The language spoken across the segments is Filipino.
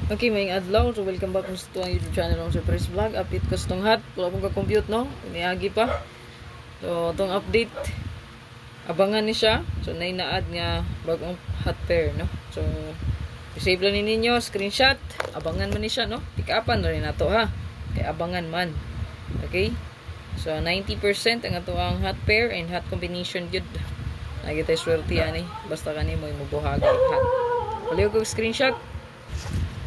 Okay, may adlaw. So, welcome back sa ang YouTube channel ng Surprise Vlog. Update ko sa itong hat. Wala pong ka-compute, no? Iniagi pa. So, itong update. Abangan ni siya. So, nainaad nga bagong hat pair, no? So, save lang ninyo. Screenshot. Abangan man ni siya, no? Pick-upan na rin na to, ha? Kaya abangan man. Okay? So, 90% ang ito ang hat pair and hat combination good. Nagitay swerte yan, eh. Basta ka ni mo yung mabuhagi hat. Paliw ko screenshot.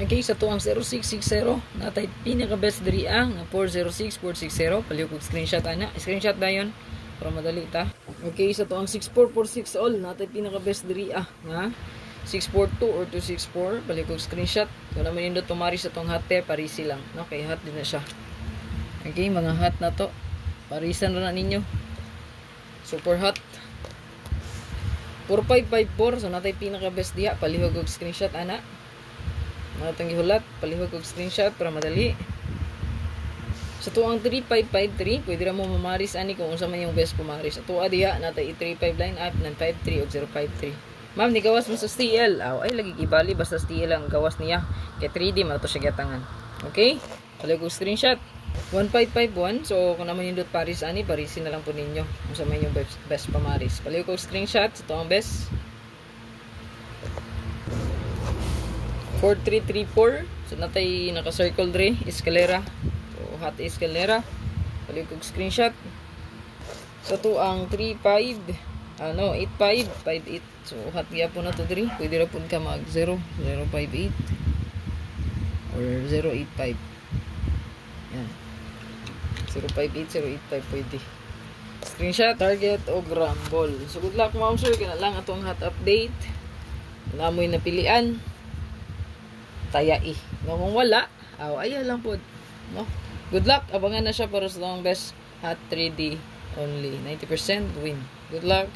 Okay, sa to ang 0660 natay pinaka best diri ang 406460 paliw ko screenshot ana. Screenshot dayon para madali ta. Okay, sa to ang 6446 all natay pinaka best diri nga 642 or 264 paliw ko screenshot. So naman indot pumari sa tong hat pair parisi lang. No, kay hat din na siya. Okay, mga hat na to parisan ra na ninyo. Super hot. 4554 so natay pinaka best diha paliw ko screenshot ana. Matang gihulat, palihog og screenshot para madali. Sa tuang 3553, pwede ra mo mamaris ani kung unsa man yung best pumaris. Sa tuwa diha natay 35 line up ng 53 og 053. Ma'am, ni gawas mo sa STL. Ay lagi gibali basta STL ang gawas niya. Kay 3D man to siya gatangan. Okay? Palihog og screenshot. 1551. So kung naman yung dot paris ani, parisin na lang po ninyo. Unsa man yung best pamaris. Palihog og screenshot sa tuang best. 4334 so natay naka-circle dre escalera so hot escalera pali ko screenshot so to ang 85 8558 so hot gyapon na to dre pwede ra pud ka mag 0058 or 085 yan 058 085 pwede screenshot target o rumble so good luck ma'am sir kana lang atong hot update namoy napilian tayai. No, kung wala, ayaw lang po. No? Good luck. Abangan na siya para sa long best hat 3D only. 90% win. Good luck.